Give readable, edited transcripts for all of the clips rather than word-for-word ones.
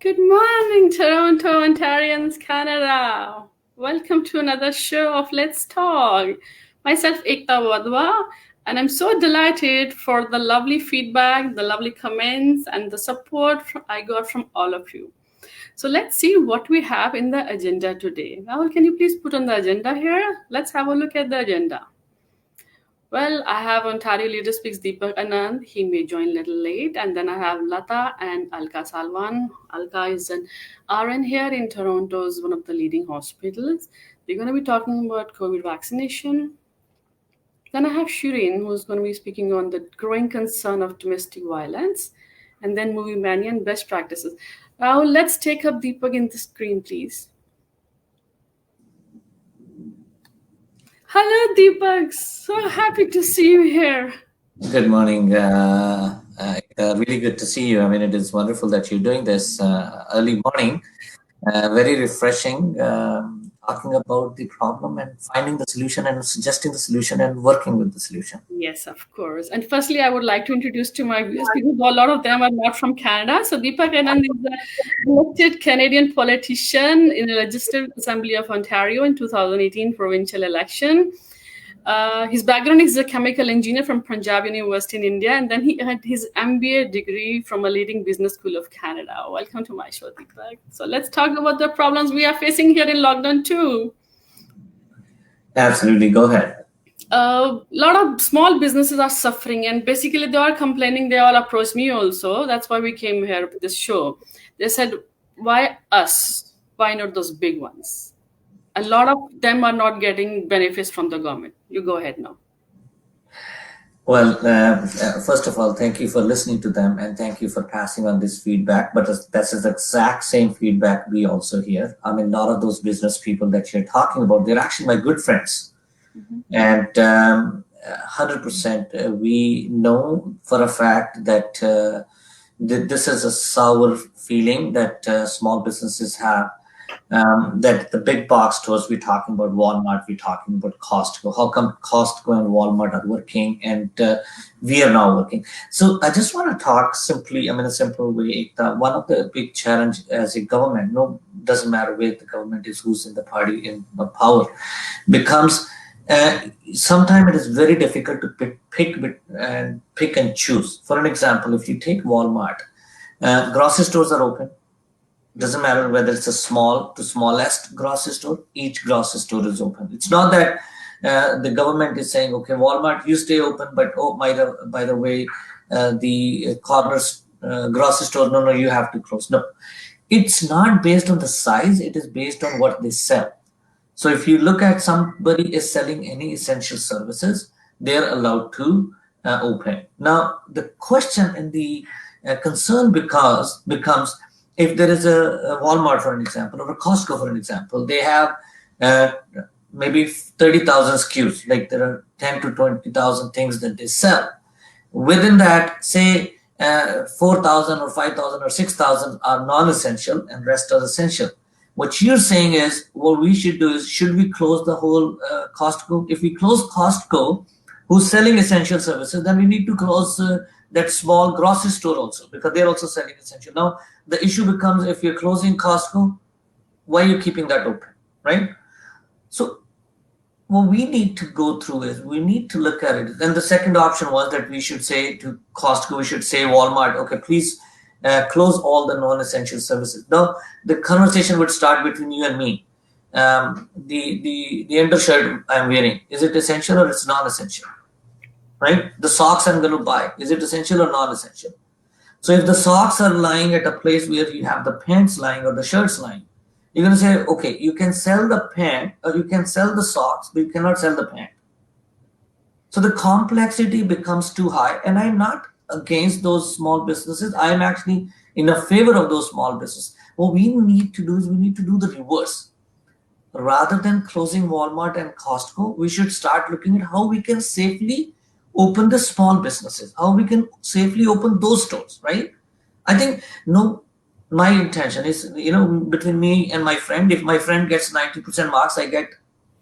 Good morning, Toronto, Ontarians, Canada. Welcome to another show of Let's Talk. Myself, Ekta Wadwa, and I'm so delighted for the lovely feedback, the lovely comments, and the support I got from all of you. So let's see what we have in the agenda today. Rahul, can you please put on the agenda here? Let's have a look at the agenda. Well, I have Ontario Leader Speaks Deepak Anand. He may join a little late. And then I have Lata and Alka Salwan. Alka is an RN here in Toronto's one of the leading hospitals. We're going to be talking about COVID vaccination. Then I have Shireen, who's going to be speaking on the growing concern of domestic violence. And then Movie Manian, best practices. Now let's take up Deepak in the screen, please. Hello, Deepak. So happy to see you here. Good morning. Really good to see you. I mean, it is wonderful that you're doing this early morning. Very refreshing. Talking about the problem and finding the solution and suggesting the solution and working with the solution. Yes, of course. And firstly, I would like to introduce to my viewers because a lot of them are not from Canada. So Deepak Anand is an elected Canadian politician in the Legislative Assembly of Ontario in 2018 provincial election. His background is a chemical engineer from Punjab University in India, and then he had his MBA degree from a leading business school of Canada. Welcome to my show, Deepak. So let's talk about the problems we are facing here in lockdown too. Absolutely. Go ahead. A lot of small businesses are suffering, and basically they are complaining. They all approached me also. That's why we came here with this show. They said, why us? Why not those big ones? A lot of them are not getting benefits from the government. You go ahead now. Well, first of all, thank you for listening to them and thank you for passing on this feedback. But that's the exact same feedback we also hear. I mean, a lot of those business people that you're talking about, they're actually my good friends. And 100%, we know for a fact that this is a sour feeling that small businesses have. That the big box stores, we're talking about Walmart, we're talking about Costco. How come Costco and Walmart are working and we are now working? So I just want to talk simply, I mean, a simple way. One of the big challenge as a government, doesn't matter where the government is, who's in the party in the power, becomes sometimes it is very difficult to pick and choose. For an example, if you take Walmart, grocery stores are open. Doesn't matter whether it's a small to smallest grocery store, each grocery store is open. It's not that the government is saying, okay, Walmart, you stay open, but oh, by the way, the corners grocery store, no, you have to close. No, it's not based on the size, it is based on what they sell. So if you look at somebody is selling any essential services, they're allowed to open. Now, the question and the concern becomes, if there is a Walmart, for an example, or a Costco, for an example, they have maybe 30,000 SKUs, like there are 10 to 20,000 things that they sell. Within that, say 4,000 or 5,000 or 6,000 are non-essential and rest are essential. What you're saying is, what we should do is, should we close the whole Costco? If we close Costco, who's selling essential services, then we need to close that small grocery store also, because they're also selling essential. Now, the issue becomes, if you're closing Costco, why are you keeping that open, right? So what we need to go through is, we need to look at it. Then the second option was that we should say to Costco, we should say Walmart, okay, please close all the non-essential services. Now, the conversation would start between you and me. The undershirt I'm wearing, is it essential or it's non-essential? Right? The socks I'm going to buy, is it essential or non-essential? So if the socks are lying at a place where you have the pants lying or the shirts lying, you're going to say, okay, you can sell the pant or you can sell the socks, but you cannot sell the pant. So the complexity becomes too high, and I'm not against those small businesses. I'm actually in a favor of those small businesses. What we need to do is, we need to do the reverse. Rather than closing Walmart and Costco, we should start looking at how we can safely open the small businesses, how we can safely open those stores, right? I think, my intention is, between me and my friend, if my friend gets 90% marks, I get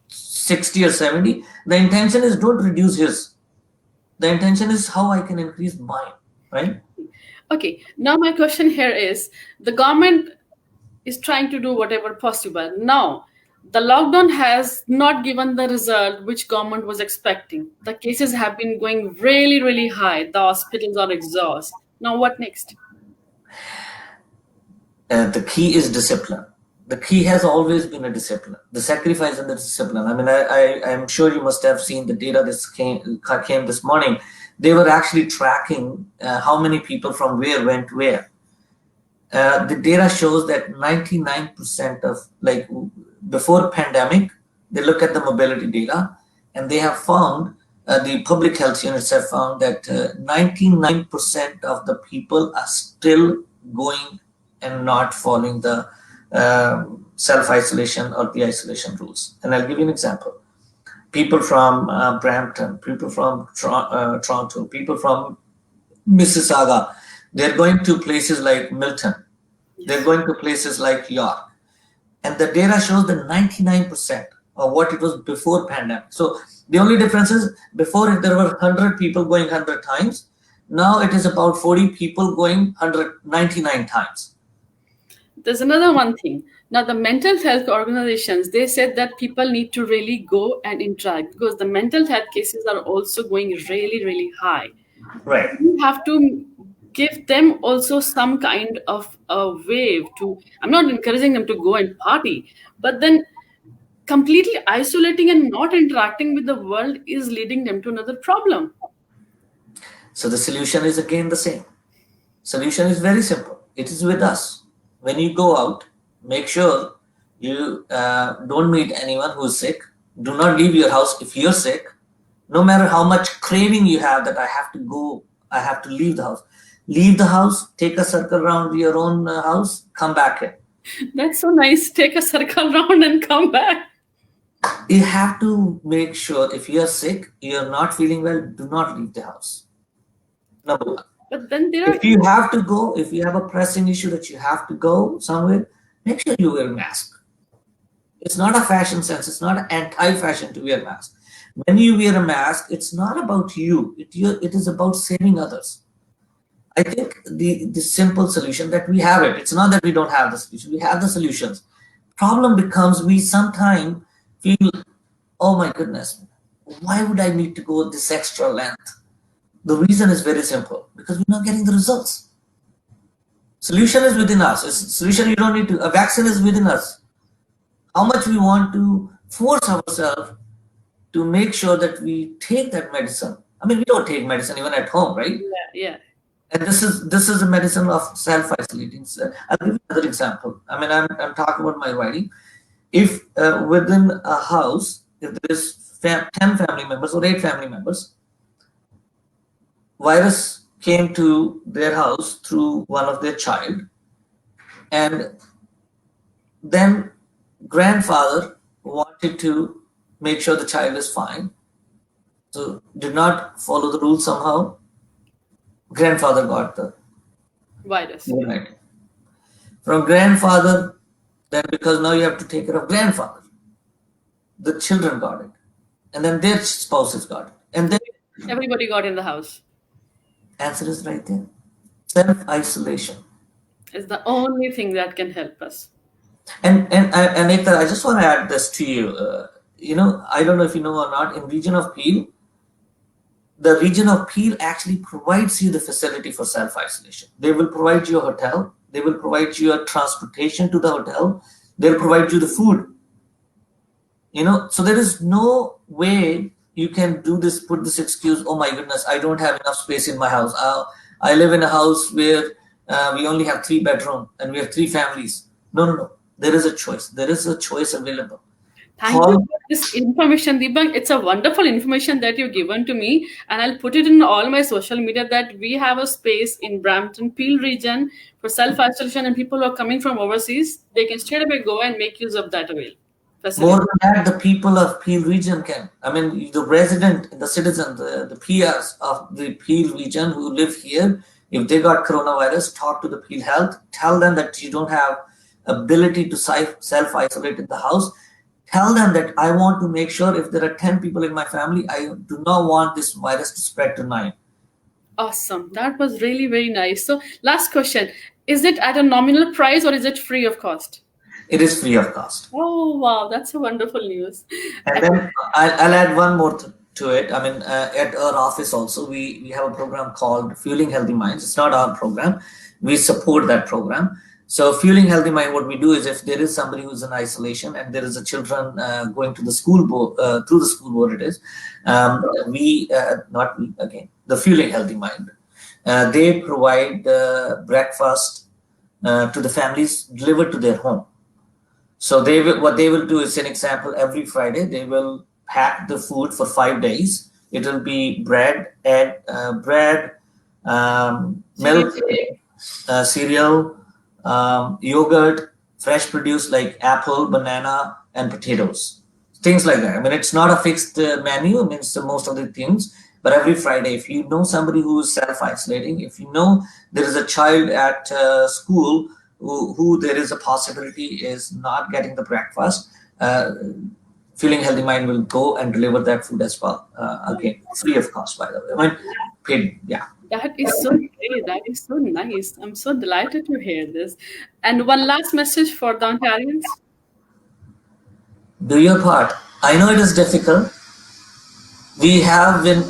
60 or 70. The intention is, don't reduce his. The intention is how I can increase mine, right? Okay, now my question here is the government is trying to do whatever possible. Now, the lockdown has not given the result which government was expecting. The cases have been going really, really high. The hospitals are exhausted. Now, what next? The key is discipline. The key has always been a discipline, the sacrifice and the discipline. I mean, I'm sure you must have seen the data this came this morning. They were actually tracking how many people from where went where. The data shows that 99% of, like, before pandemic, they look at the mobility data and they have found, the public health units have found that 99% of the people are still going and not following the self-isolation or the isolation rules. And I'll give you an example. People from Brampton, people from Toronto, people from Mississauga, they're going to places like Milton. They're going to places like York. And the data shows that 99% of what it was before pandemic. So the only difference is before, if there were 100 people going 100 times, now it is about 40 people going 199 times. There's another one thing. Now, the mental health organizations, they said that people need to really go and interact because the mental health cases are also going really, really high. Right. You have to give them also some kind of a wave to, I'm not encouraging them to go and party, but then completely isolating and not interacting with the world is leading them to another problem. So the solution is again the same. Solution is very simple. It is with us. When you go out, make sure you don't meet anyone who is sick. Do not leave your house if you're sick. No matter how much craving you have that I have to go, I have to leave the house. Leave the house, take a circle around your own house, come back here. That's so nice. Take a circle around and come back. You have to make sure if you are sick, you're not feeling well, do not leave the house. Number one. But then there are, If you have to go, if you have a pressing issue that you have to go somewhere, make sure you wear a mask. It's not a fashion sense. It's not anti-fashion to wear a mask. When you wear a mask, it's not about you. It is about saving others. I think the simple solution that we have it. It's not that we don't have the solution. We have the solutions. Problem becomes we sometimes feel, oh my goodness, why would I need to go this extra length? The reason is very simple, because we're not getting the results. Solution is within us. Solution you don't need to. A vaccine is within us. How much we want to force ourselves to make sure that we take that medicine. I mean, we don't take medicine even at home, right? yeah. And this is a medicine of self-isolating. So I'll give you another example. I mean, I'm talking about my writing. If within a house, if there is 10 family members or 8 family members, virus came to their house through one of their child, and then grandfather wanted to make sure the child is fine, so did not follow the rules somehow. Grandfather got the Virus. right. From grandfather, then because now you have to take care of grandfather, the children got it, and then their spouses got it, and then Everybody got in the house. answer is right there. Self-isolation. It's the only thing that can help us. And Ekta, I just want to add this to you. I don't know if you know or not, in region of Peel, the region of Peel actually provides you the facility for self-isolation. They will provide you a hotel. They will provide you a transportation to the hotel. They'll provide you the food. So there is no way you can do this, put this excuse, oh my goodness, I don't have enough space in my house. I live in a house where we only have 3 bedrooms and we have 3 families. No. There is a choice. There is a choice available. Thank you for this information, Deepak. It's a wonderful information that you've given to me, and I'll put it in all my social media that we have a space in Brampton, Peel region for self-isolation, and people who are coming from overseas, they can straight away go and make use of that facility. More than that, the people of Peel region can. I mean, the resident, the citizen, the PRs of the Peel region who live here, if they got coronavirus, talk to the Peel Health, tell them that you don't have ability to self-isolate in the house. Tell them that I want to make sure if there are 10 people in my family, I do not want this virus to spread to 9. Awesome. That was really very nice. So, last question: is it at a nominal price or is it free of cost? It is free of cost. Oh wow, that's a wonderful news. And then I'll add one more to it. I mean, at our office also, we have a program called Fueling Healthy Minds. It's not our program. We support that program. So Fueling Healthy Mind, what we do is if there is somebody who's in isolation and there is a children going to the school board, through the school board it is, the Fueling Healthy Mind. They provide breakfast to the families delivered to their home. So what they will do is, an example, every Friday they will pack the food for 5 days. It will be bread, milk, cereal, yogurt, fresh produce like apple, banana, and potatoes, things like that. I mean, it's not a fixed menu. It means most of the things. But every Friday, if you know somebody who is self-isolating, if you know there is a child at school who there is a possibility is not getting the breakfast, Fueling Healthy Mind will go and deliver that food as well. Again, free of cost, by the way. I mean, paid, yeah. That is so great. That is so nice. I'm so delighted to hear this. And one last message for the Ontarians. Do your part. I know it is difficult. We have been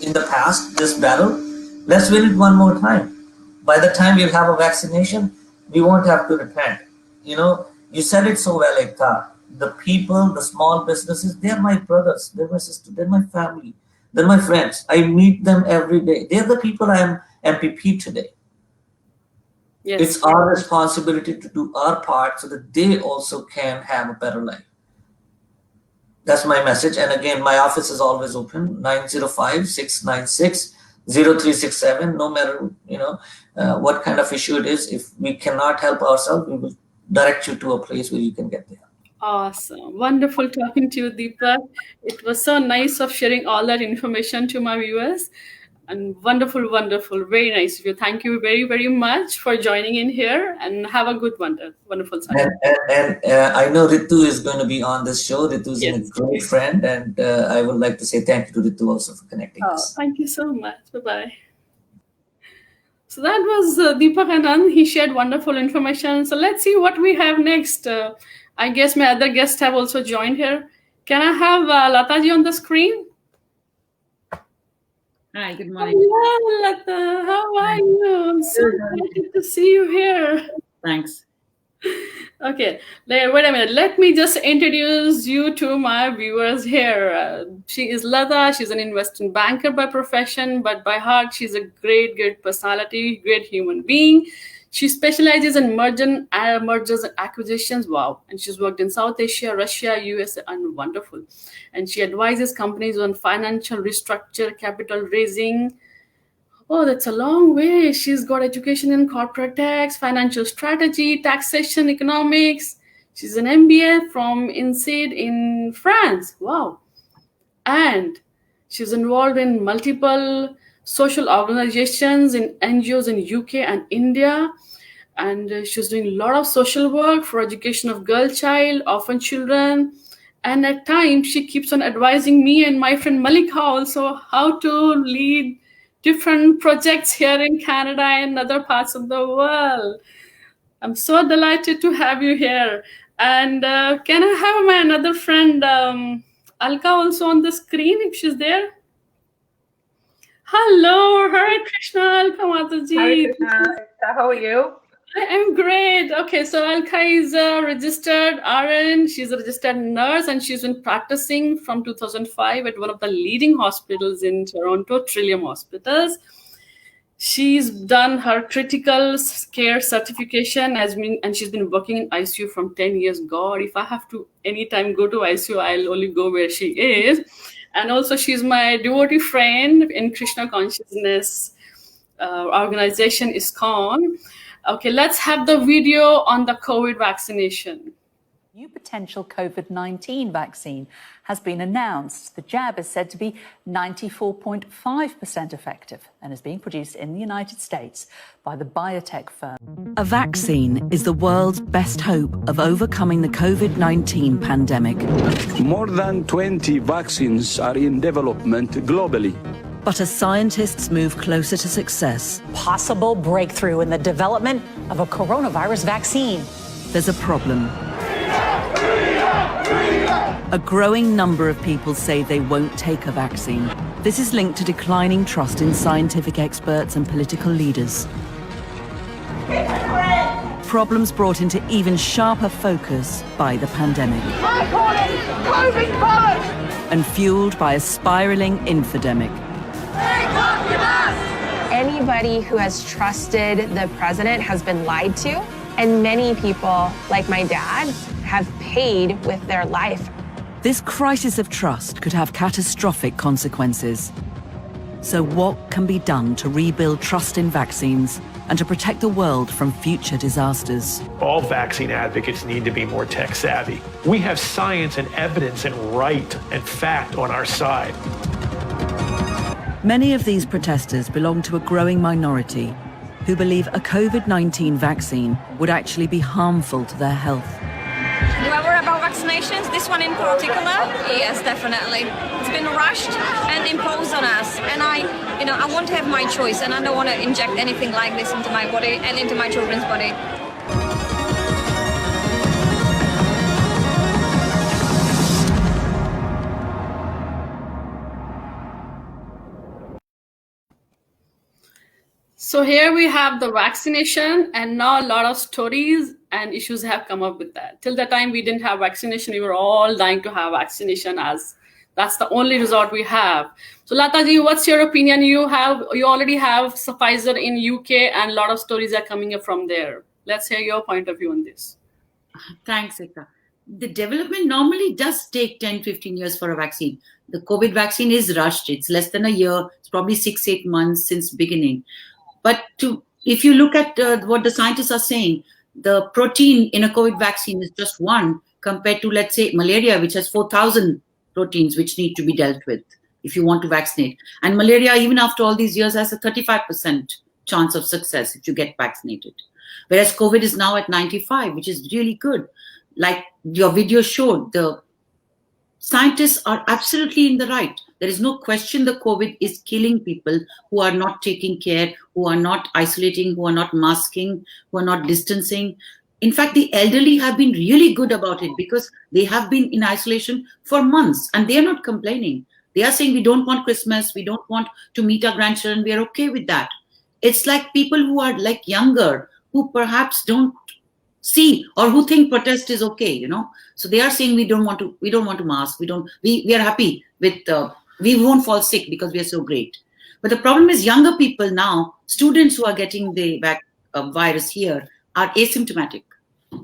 in the past this battle. Let's win it one more time. By the time we'll have a vaccination, we won't have to repent. You know, you said it so well, Ekta. The people, the small businesses, they're my brothers, they're my sisters, they're my family, they're my friends. I meet them every day. They're the people I am MPP today. Yes. It's our responsibility to do our part so that they also can have a better life. That's my message. And again, my office is always open, 905-696-0367. No matter, what kind of issue it is, if we cannot help ourselves, we will direct you to a place where you can get there. Awesome. Wonderful talking to you, Deepak. It was so nice of sharing all that information to my viewers. And wonderful, wonderful. Very nice of you. Thank you very, very much for joining in here, and have a good wonderful time. And I know Ritu is going to be on this show. Ritu is a great friend, and I would like to say thank you to Ritu also for connecting us. Thank you so much. Bye-bye. So that was Deepak Anand. He shared wonderful information. So let's see what we have next. I guess my other guests have also joined here. Can I have Lataji on the screen? Hi, good morning. Hello, Lata. How are you? I'm so excited to see you here. Thanks. Okay, wait a minute. Let me just introduce you to my viewers here. She is Lata. She's an investment banker by profession, but by heart, she's a great personality, great human being. She specializes in mergers and acquisitions. Wow. And she's worked in South Asia, Russia, US, and wonderful. And she advises companies on financial restructure, capital raising. Oh, that's a long way. She's got education in corporate tax, financial strategy, taxation, economics. She's an MBA from INSEAD in France. Wow. And she's involved in multiple social organizations in NGOs in UK and India. And she's doing a lot of social work for education of girl child, orphan children. And at times, she keeps on advising me and my friend Malika also how to lead different projects here in Canada and other parts of the world. I'm so delighted to have you here. And can I have my another friend, Alka, also on the screen if she's there? Hello, Hare Krishna, Alka Mataji. Hare Krishna. How are you? I am great. Okay, so Alka is a registered RN. She's a registered nurse, and she's been practicing from 2005 at one of the leading hospitals in Toronto, Trillium Hospitals. She's done her critical care certification, and she's been working in ICU from 10 years. God, if I have to anytime go to ICU, I'll only go where she is. And also, she's my devotee friend in Krishna Consciousness organization, ISKCON. Okay, let's have the video on the COVID vaccination. New potential COVID-19 vaccine has been announced. The jab is said to be 94.5% effective and is being produced in the United States by the biotech firm. A vaccine is the world's best hope of overcoming the COVID-19 pandemic. More than 20 vaccines are in development globally. But as scientists move closer to success, Possible breakthrough in the development of a coronavirus vaccine. there's a problem. A growing number of people say they won't take a vaccine. This is linked to declining trust in scientific experts and political leaders. Problems brought into even sharper focus by the pandemic. I call it COVID bollocks! And fueled by a spiraling infodemic. Anybody who has trusted the president has been lied to, and many people, like my dad, have paid with their life. This crisis of trust could have catastrophic consequences. So what can be done to rebuild trust in vaccines and to protect the world from future disasters? All vaccine advocates need to be more tech savvy. We have science and evidence and right and fact on our side. Many of these protesters belong to a growing minority who believe a COVID-19 vaccine would actually be harmful to their health. Do I worry about vaccinations? This one in particular? Yes, definitely. It's been rushed and imposed on us. And I want to have my choice, and I don't want to inject anything like this into my body and into my children's body. So here we have the vaccination, and now a lot of stories and issues have come up with that. Till the time we didn't have vaccination, we were all dying to have vaccination, as that's the only resort we have. So Lataji, what's your opinion? You already have Pfizer in UK, and a lot of stories are coming up from there. Let's hear your point of view on this. Thanks, Ekta. The development normally does take 10-15 years for a vaccine. The COVID vaccine is rushed. It's less than a year. It's probably 6-8 months since beginning. But if you look at what the scientists are saying, the protein in a COVID vaccine is just one compared to, let's say, malaria, which has 4,000 proteins which need to be dealt with if you want to vaccinate. And malaria, even after all these years, has a 35% chance of success if you get vaccinated. Whereas COVID is now at 95, which is really good. Like your video showed, the scientists are absolutely in the right. There is no question the COVID is killing people who are not taking care, who are not isolating, who are not masking, who are not distancing. In fact, the elderly have been really good about it because they have been in isolation for months and they are not complaining. They are saying, we don't want Christmas, we don't want to meet our grandchildren, we are okay with that. It's like people who are like younger, who perhaps don't see or who think protest is okay, So they are saying we don't want to mask, we are happy with we won't fall sick because we are so great. But the problem is younger people now, students who are getting the virus here are asymptomatic.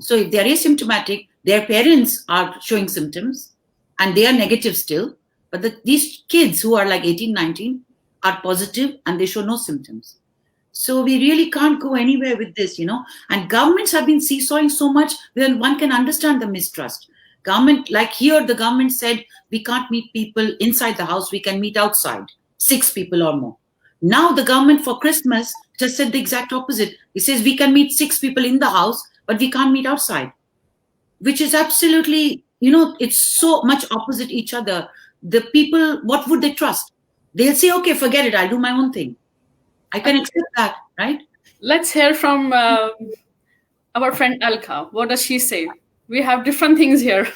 So if they are asymptomatic, their parents are showing symptoms and they are negative still. But these kids who are like 18, 19 are positive and they show no symptoms. So we really can't go anywhere with this, And governments have been seesawing so much, then one can understand the mistrust. Government, like here, the government said, we can't meet people inside the house, we can meet outside, 6 people or more. Now the government for Christmas just said the exact opposite. It says we can meet 6 people in the house, but we can't meet outside, which is absolutely, it's so much opposite each other. The people, what would they trust? They'll say, okay, forget it, I'll do my own thing. I can accept that, right? Let's hear from our friend Alka. What does she say? We have different things here.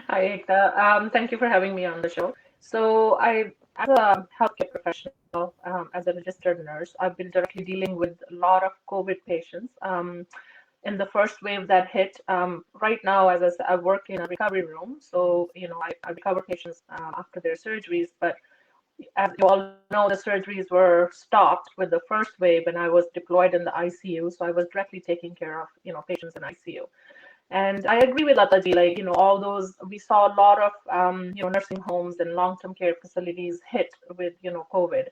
Hi, Ekta. Thank you for having me on the show. So as a healthcare professional, as a registered nurse, I've been directly dealing with a lot of COVID patients. In the first wave that hit, right now, as I said, I work in a recovery room. So, I recover patients after their surgeries, but as you all know, the surgeries were stopped with the first wave and I was deployed in the ICU. So I was directly taking care of, patients in ICU. And I agree with Lataji, all those, we saw a lot of, nursing homes and long-term care facilities hit with, COVID.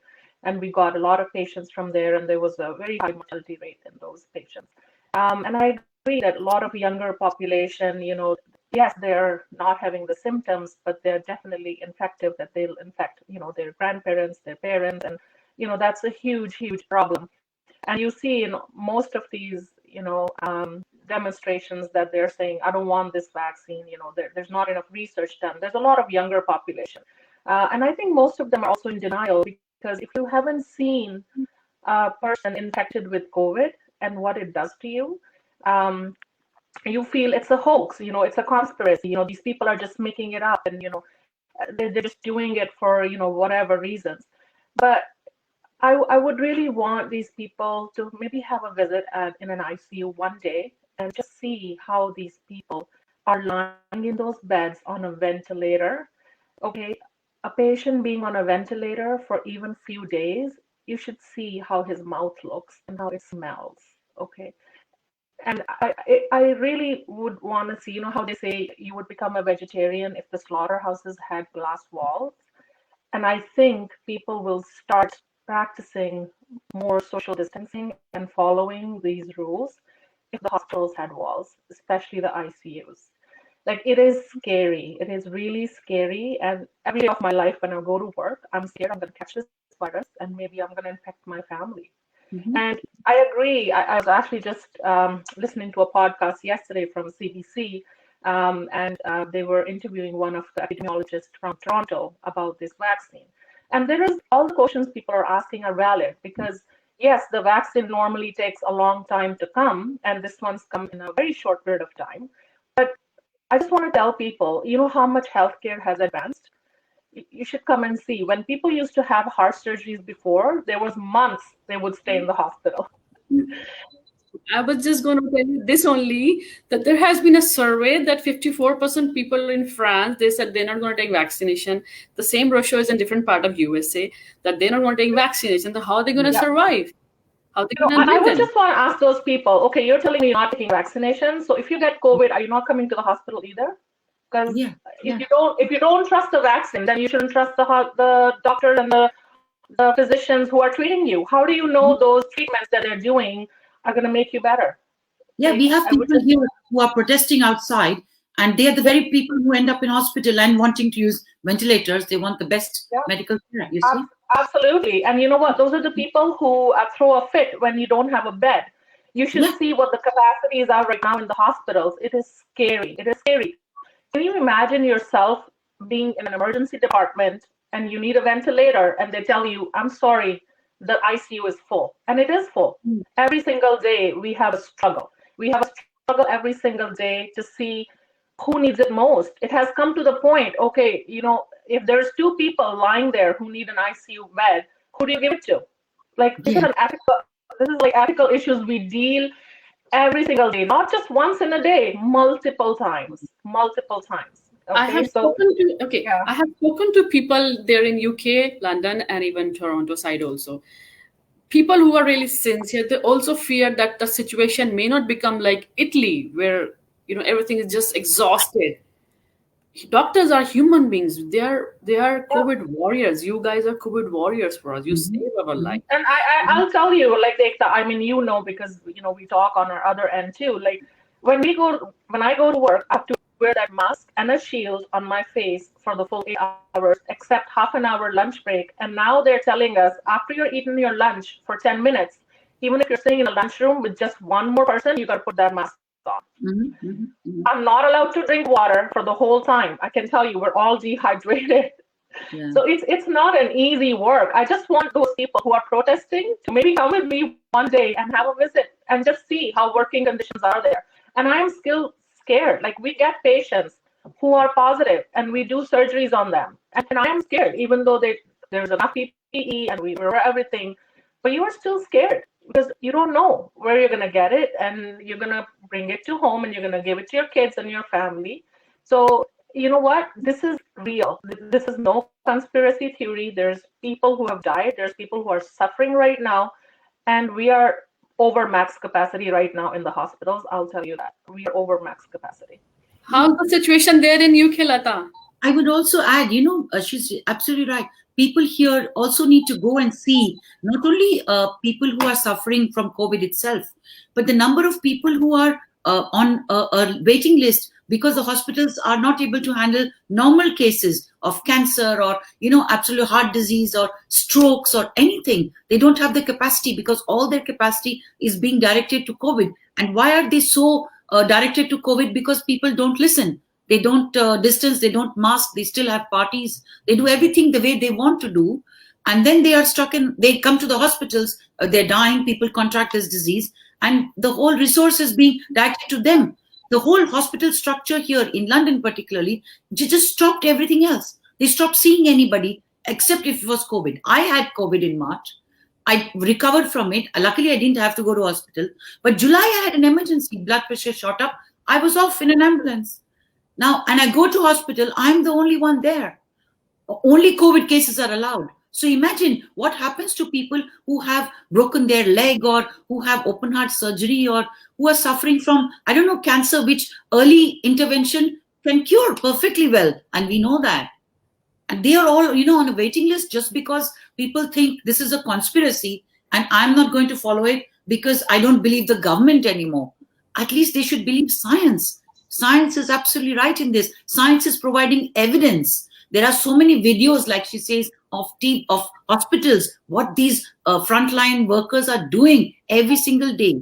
And we got a lot of patients from there and there was a very high mortality rate in those patients. And I agree that a lot of younger population, yes, they're not having the symptoms, but they're definitely infective, that they'll infect, their grandparents, their parents, and, that's a huge, huge problem. And you see in most of these, demonstrations that they're saying, I don't want this vaccine, there's not enough research done. There's a lot of younger population. And I think most of them are also in denial, because if you haven't seen a person infected with COVID and what it does to you, you feel it's a hoax, it's a conspiracy, these people are just making it up, and, they're just doing it for, whatever reasons. But I would really want these people to maybe have a visit in an ICU one day and just see how these people are lying in those beds on a ventilator. Okay, a patient being on a ventilator for even few days, you should see how his mouth looks and how it smells. Okay. And I really would want to see, how they say you would become a vegetarian if the slaughterhouses had glass walls. And I think people will start practicing more social distancing and following these rules if the hospitals had walls, especially the ICUs. Like, it is scary. It is really scary. And every day of my life when I go to work, I'm scared I'm going to catch this virus and maybe I'm going to infect my family. Mhm. And I agree. I was actually just listening to a podcast yesterday from CBC, and they were interviewing one of the epidemiologists from Toronto about this vaccine. And there is all the questions people are asking are valid, because yes, the vaccine normally takes a long time to come, and this one's come in a very short period of time. But I just want to tell people, how much healthcare has advanced. You should come and see. When people used to have heart surgeries before, there was months they would stay in the hospital. I was just going to tell you this only, that there has been a survey that 54% people in France, they said they're not going to take vaccination. The same ratio is in different part of USA, that they're not going to take vaccination. How are they going to survive? How are they going to I live would then? just want to ask those people, okay, you're telling me you're not taking vaccination. So if you get COVID, are you not coming to the hospital either? Because if you don't trust the vaccine, then you shouldn't trust the doctors and the physicians who are treating you. How do you know those treatments that they're doing are going to make you better? Yeah, we have people here who are protesting outside, and they are the very people who end up in hospital and wanting to use ventilators. They want the best medical care, you see? Absolutely. And you know what? Those are the people who throw a fit when you don't have a bed. You should see what the capacities are right now in the hospitals. It is scary. It is scary. Can you imagine yourself being in an emergency department and you need a ventilator and they tell you, I'm sorry, the ICU is full. And it is full. Every single day we have a struggle. We have a struggle every single day to see who needs it most. It has come to the point, okay, if there's two people lying there who need an ICU bed, who do you give it to? Like, this is like ethical issues we deal every single day, not just once in a day, multiple times. Okay? I have spoken to people there in UK, London, and even Toronto side also. People who are really sincere, they also fear that the situation may not become like Italy, where everything is just exhausted. Doctors are human beings. They are COVID warriors. You guys are COVID warriors for us. You save our life. And I'll tell you, like, I mean, because we talk on our other end too. Like, when I go to work, I have to wear that mask and a shield on my face for the full 8 hours, except half an hour lunch break. And now they're telling us, after you're eating your lunch for 10 minutes, even if you're sitting in a lunchroom with just one more person, you got to put that mask on. I'm not allowed to drink water for the whole time. I can tell you, we're all dehydrated. So it's not an easy work. I just want those people who are protesting to maybe come with me one day and have a visit and just see how working conditions are there. And I'm still scared. Like, we get patients who are positive and we do surgeries on them. And I am scared, even though there's enough PPE and we wear everything, but you are still scared because you don't know where you're going to get it, and you're going to bring it to home and you're going to give it to your kids and your family. So you know what? This is real. This is no conspiracy theory. There's people who have died. There's people who are suffering right now. And we are over max capacity right now in the hospitals. I'll tell you that. We are over max capacity. How's the situation there in UK, Lata? I would also add, she's absolutely right. People here also need to go and see not only people who are suffering from COVID itself, but the number of people who are on a waiting list because the hospitals are not able to handle normal cases of cancer or, absolute heart disease or strokes or anything. They don't have the capacity because all their capacity is being directed to COVID. And why are they so directed to COVID? Because people don't listen. They don't distance, they don't mask, they still have parties. They do everything the way they want to do. And then they are they come to the hospitals, they're dying, people contract this disease, and the whole resource is being directed to them. The whole hospital structure here in London particularly, just stopped everything else. They stopped seeing anybody except if it was COVID. I had COVID in March. I recovered from it. Luckily, I didn't have to go to hospital. But July, I had an emergency. Blood pressure shot up. I was off in an ambulance. Now, and I go to hospital. I'm the only one there. Only COVID cases are allowed. So imagine what happens to people who have broken their leg or who have open heart surgery or who are suffering from, I don't know, cancer, which early intervention can cure perfectly well. And we know that. And they are all, on a waiting list just because people think this is a conspiracy and I'm not going to follow it because I don't believe the government anymore. At least they should believe science. Science is absolutely right in this. Science is providing evidence. There are so many videos, like she says, of hospitals, what these frontline workers are doing every single day.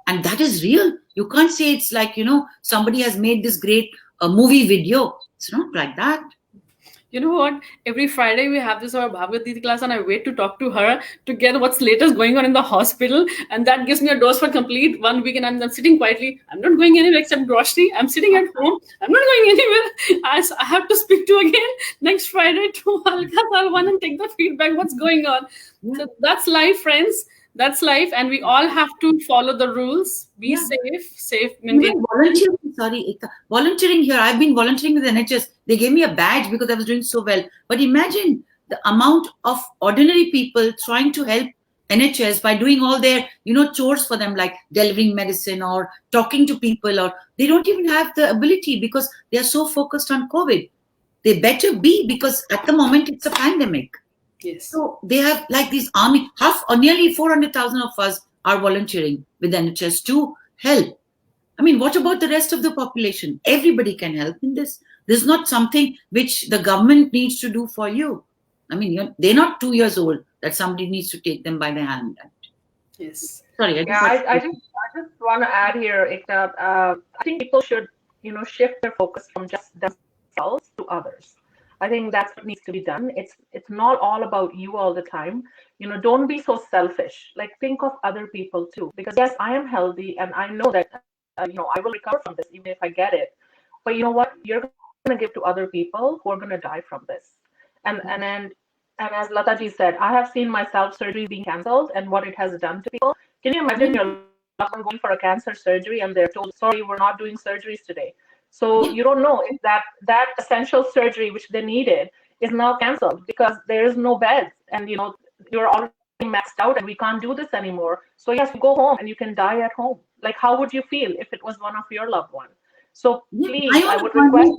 And that is real. You can't say it's like, somebody has made this great movie video. It's not like that. You know what? Every Friday we have this our Bhagavad Gita class, and I wait to talk to her to get what's latest going on in the hospital, and that gives me a dose for complete 1 week. And I'm sitting quietly. I'm not going anywhere except grocery. I'm sitting at home. I'm not going anywhere. I have to speak to again next Friday to Alka Salwan and take the feedback. What's going on? So that's life, friends. That's life, and we all have to follow the rules. Be safe, maintain. Volunteering here. I've been volunteering with NHS. They gave me a badge because I was doing so well. But imagine the amount of ordinary people trying to help NHS by doing all their, chores for them, like delivering medicine or talking to people, or they don't even have the ability because they are so focused on COVID. They better be, because at the moment it's a pandemic. Yes. So they have like this army, nearly 400,000 of us are volunteering with NHS to help. I mean, what about the rest of the population? Everybody can help in this. This is not something which the government needs to do for you. I mean, they're not 2 years old that somebody needs to take them by the hand. Yes. Sorry. I just want to add here, Ekta, I think people should, shift their focus from just themselves to others. I think that's what needs to be done. It's not all about you all the time. Don't be so selfish. Like, think of other people too. Because yes, I am healthy and I know that, I will recover from this even if I get it. But you know what? You're going to give to other people who are going to die from this. And as Lataji said, I have seen my self-surgery being cancelled and what it has done to people. Can you imagine your loved one going for a cancer surgery and they're told, sorry, we're not doing surgeries today. So you don't know if that essential surgery which they needed is now cancelled because there is no beds and you're already maxed out and we can't do this anymore. So yes, you go home and you can die at home. Like, how would you feel if it was one of your loved ones? So please, I would request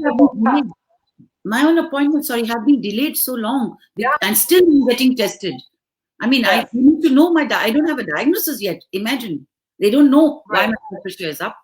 my own appointments, have been delayed so long and still getting tested. I mean, I need to know I don't have a diagnosis yet. Imagine, they don't know why my blood pressure is up.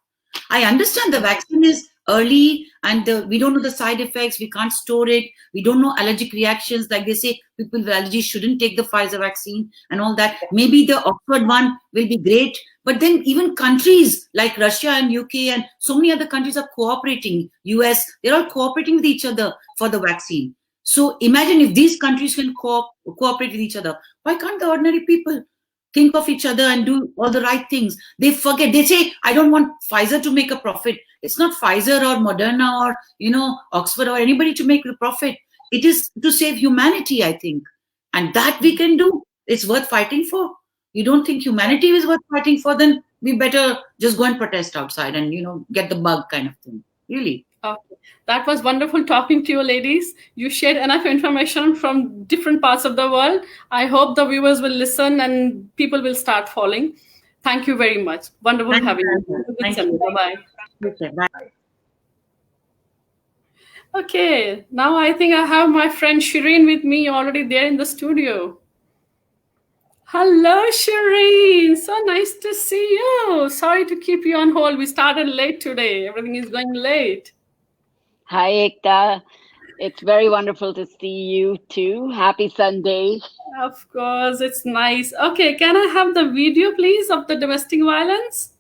I understand the vaccine is early and we don't know the side effects. We can't store it. We don't know allergic reactions. Like they say, people with allergies shouldn't take the Pfizer vaccine and all that. Maybe the Oxford one will be great. But then even countries like Russia and UK and so many other countries are cooperating. US, they're all cooperating with each other for the vaccine. So imagine if these countries can cooperate with each other. Why can't the ordinary people think of each other and do all the right things? They forget. They say, I don't want Pfizer to make a profit. It's not Pfizer or Moderna or, Oxford or anybody to make the profit. It is to save humanity, I think. And that we can do. It's worth fighting for. You don't think humanity is worth fighting for, then we better just go and protest outside and, get the bug kind of thing. Really. Okay. That was wonderful talking to you, ladies. You shared enough information from different parts of the world. I hope the viewers will listen and people will start following. Thank you very much. Wonderful having you. Thank you. Bye-bye. Okay, bye. Okay, now I think I have my friend Shireen with me already there in the studio. Hello, Shireen. So nice to see you. Sorry to keep you on hold. We started late today. Everything is going late. Hi, Ekta. It's very wonderful to see you too. Happy Sunday. Of course, it's nice. Okay, can I have the video, please, of the domestic violence?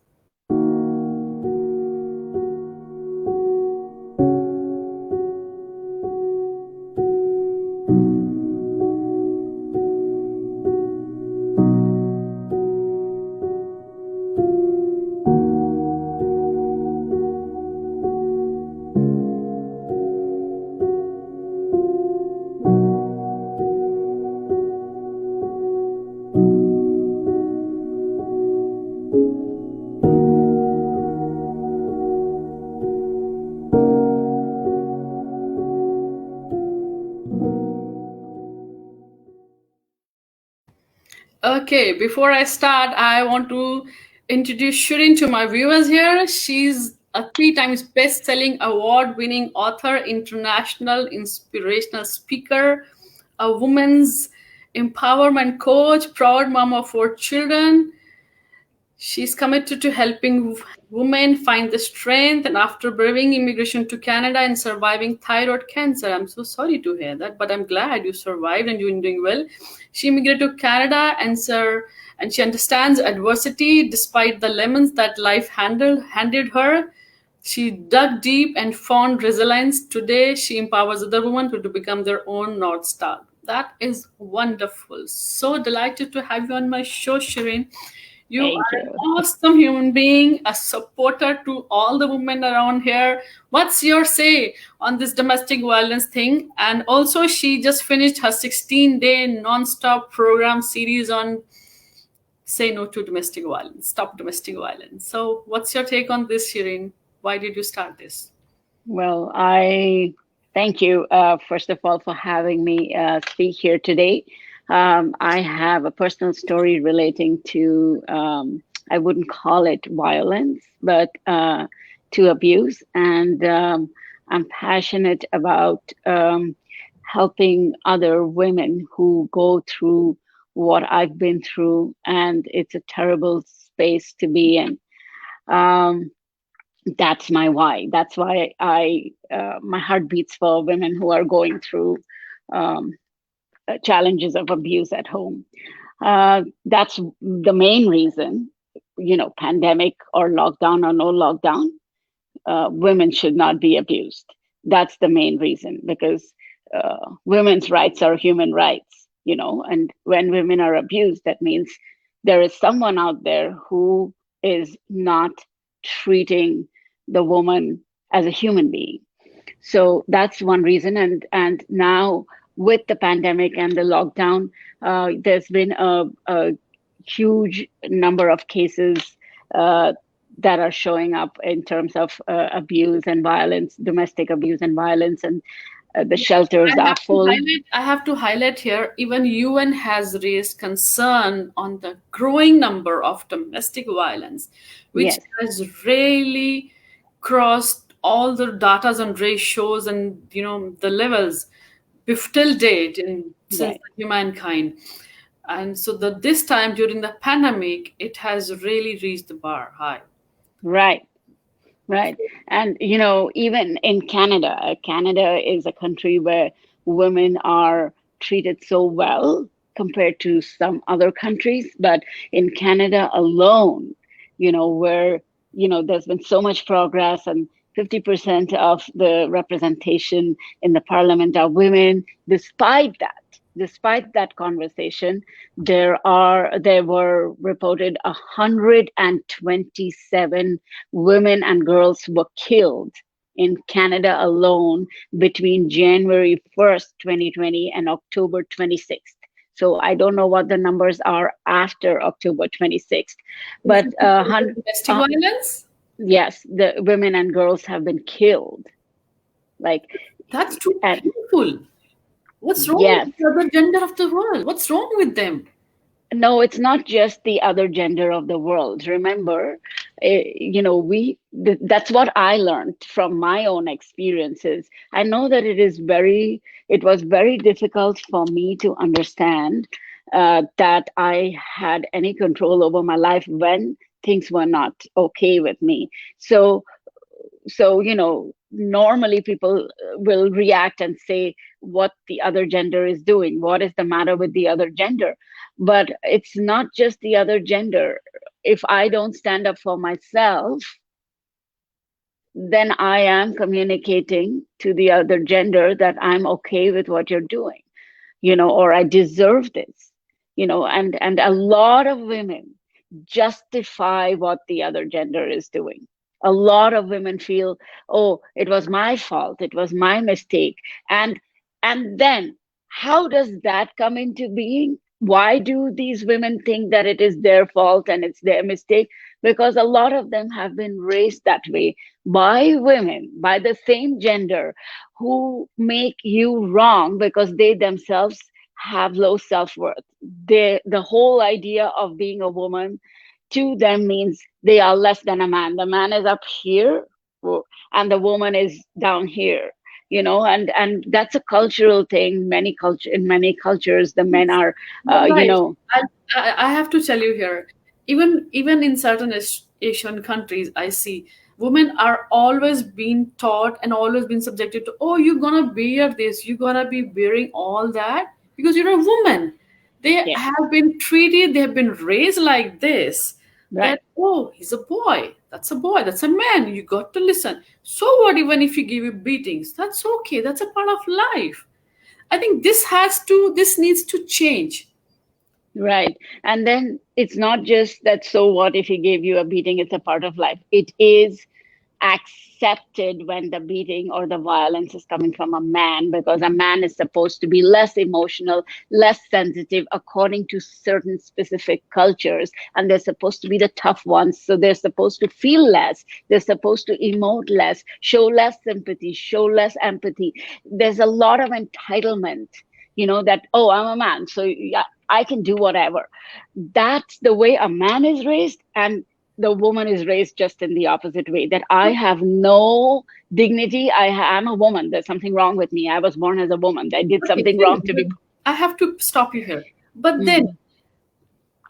Okay, before I start, I want to introduce Shirin to my viewers here. She's a 3 times best-selling award-winning author, international inspirational speaker, a women's empowerment coach, proud mom of 4 children. She's committed to helping women find the strength and after braving immigration to Canada and surviving thyroid cancer. I'm so sorry to hear that, but I'm glad you survived and you're doing well. She immigrated to Canada and she understands adversity despite the lemons that life handed her. She dug deep and found resilience. Today, she empowers other women to become their own North Star. That is wonderful. So delighted to have you on my show, Shirin. You are an awesome human being, a supporter to all the women around here. What's your say on this domestic violence thing? And also, she just finished her 16-day non-stop program series on Say No to Domestic Violence, Stop Domestic Violence. So what's your take on this, Shirin? Why did you start this? Well, I thank you, first of all, for having me speak here today. I have a personal story relating to, I wouldn't call it violence, but to abuse. And I'm passionate about helping other women who go through what I've been through. And it's a terrible space to be in. That's my why. That's why my heart beats for women who are going through challenges of abuse at home. That's the main reason, pandemic or lockdown or no lockdown, women should not be abused. That's the main reason, because women's rights are human rights, and when women are abused, that means there is someone out there who is not treating the woman as a human being. So that's one reason. And now, with the pandemic and the lockdown, there's been a huge number of cases that are showing up in terms of abuse and violence, domestic abuse and violence, and the shelters are full. I have to highlight here, even UN has raised concern on the growing number of domestic violence, which has really crossed all the data and ratios and, the levels till date since humankind. And so this time during the pandemic, it has really reached the bar high. Right. And, even in Canada is a country where women are treated so well compared to some other countries. But in Canada alone, where, there's been so much progress and 50% of the representation in the parliament are women. Despite that conversation, there were reported 127 women and girls were killed in Canada alone between January 1st, 2020 and October 26th. So I don't know what the numbers are after October 26th, but domestic violence? Yes, the women and girls have been killed. That's too painful. What's wrong with the other gender of the world? What's wrong with them? No, it's not just the other gender of the world. Remember, that's what I learned from my own experiences. I know that it was very difficult for me to understand that I had any control over my life when things were not okay with me. So normally people will react and say what the other gender is doing, what is the matter with the other gender. But it's not just the other gender. If I don't stand up for myself, then I am communicating to the other gender that I'm okay with what you're doing, or I deserve this, and a lot of women justify what the other gender is doing. A lot of women feel, oh, it was my fault, it was my mistake. And then how does that come into being? Why do these women think that it is their fault and it's their mistake? Because a lot of them have been raised that way by women, by the same gender, who make you wrong because they themselves have low self-worth. The whole idea of being a woman to them means they are less than a man. The man is up here and the woman is down here, and that's a cultural thing. In many cultures, the men are, Right. I have to tell you here, even in certain Asian countries, I see women are always being taught and always been subjected to, oh, you're gonna bear this, you're gonna be bearing all that because you're a woman. They have been treated, they have been raised like this. Right. That, oh, he's a boy, that's a man, you got to listen. So what, even if you give you beatings, that's okay, that's a part of life. I think this needs to change. Right. And then it's not just that, so what if he gave you a beating? It's a part of life. It is accepted when the beating or the violence is coming from a man, because a man is supposed to be less emotional, less sensitive according to certain specific cultures. And they're supposed to be the tough ones. So they're supposed to feel less. They're supposed to emote less, show less sympathy, show less empathy. There's a lot of entitlement, that, oh, I'm a man, so yeah, I can do whatever. That's the way a man is raised, and the woman is raised just in the opposite way, that I have no dignity. I'm a woman. There's something wrong with me. I was born as a woman. I did something wrong to be. I have to stop you here. But then,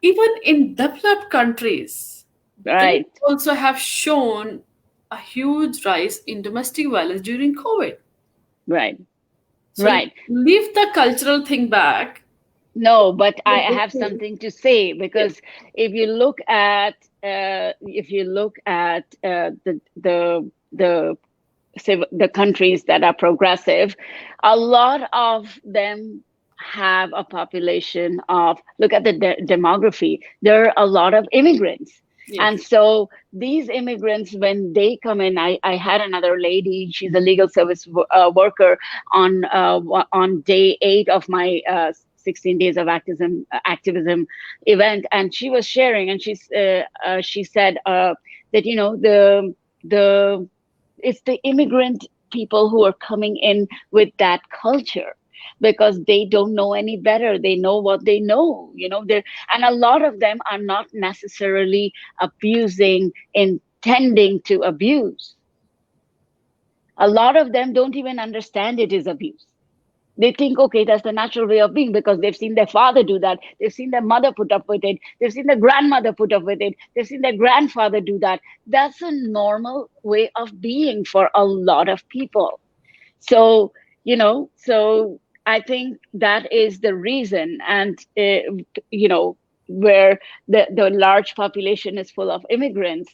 even in developed countries, right, they also have shown a huge rise in domestic violence during COVID. Right. So right. Leave the cultural thing back. No, but I have something to say, because if you look at the countries that are progressive, a lot of them have a population of, look at the demography, there are a lot of immigrants. Yes. And so these immigrants, when they come in, I had another lady, she's a legal service worker on day 8 of my 16 days of activism event, and she was sharing, and she said that it's the immigrant people who are coming in with that culture, because they don't know any better. They know what they know, and a lot of them are not necessarily abusing, intending to abuse. A lot of them don't even understand it is abuse. They think, okay, that's the natural way of being, because they've seen their father do that. They've seen their mother put up with it. They've seen their grandmother put up with it. They've seen their grandfather do that. That's a normal way of being for a lot of people. So, so I think that is the reason. And, where the large population is full of immigrants,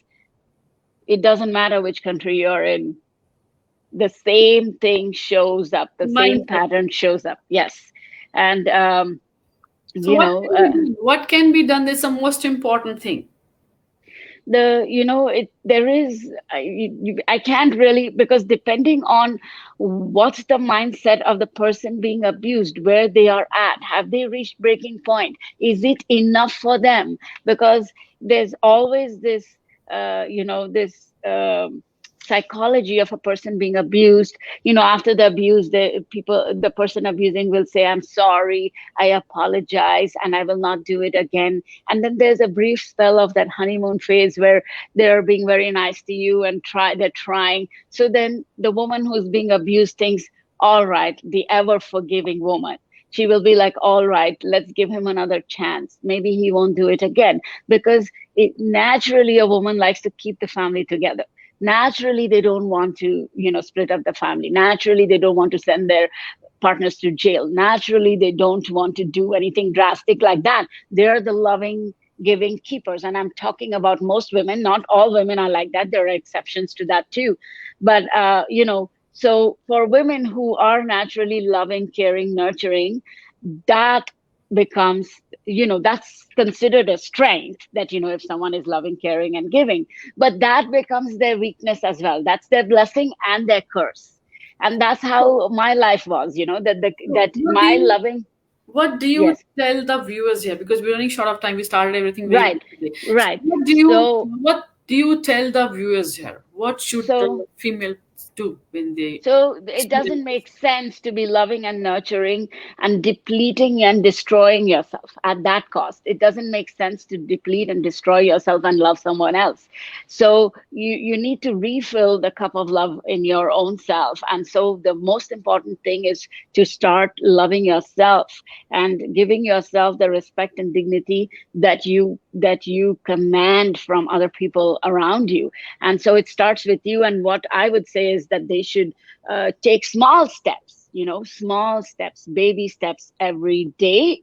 it doesn't matter which country you're in. The same thing shows up. The same pattern shows up. Yes. And, what can be done is the most important thing. I can't really, because depending on what's the mindset of the person being abused, where they are at, have they reached breaking point? Is it enough for them? Because there's always this, psychology of a person being abused. After the abuse, the person abusing will say, I'm sorry, I apologize, and I will not do it again. And then there's a brief spell of that honeymoon phase where they're being very nice to you and they're trying. So then the woman who's being abused thinks, all right, the ever forgiving woman, she will be like, all right, let's give him another chance. Maybe he won't do it again, because naturally a woman likes to keep the family together. Naturally, they don't want to, split up the family. Naturally, they don't want to send their partners to jail. Naturally, they don't want to do anything drastic like that. They're the loving, giving keepers. And I'm talking about most women. Not all women are like that. There are exceptions to that too. But, so for women who are naturally loving, caring, nurturing, that becomes, that's considered a strength, that, if someone is loving, caring, and giving. But that becomes their weakness as well. That's their blessing and their curse. And that's how my life was, my loving. What do you tell the viewers here? Because we're running short of time. We started everything. Right. What do you tell the viewers here? What should the female do? when they. So it doesn't make sense to be loving and nurturing and depleting and destroying yourself at that cost. It doesn't make sense to deplete and destroy yourself and love someone else. So you need to refill the cup of love in your own self. And so the most important thing is to start loving yourself and giving yourself the respect and dignity that you command from other people around you. And so it starts with you. And what I would say is that they should take small steps, baby steps every day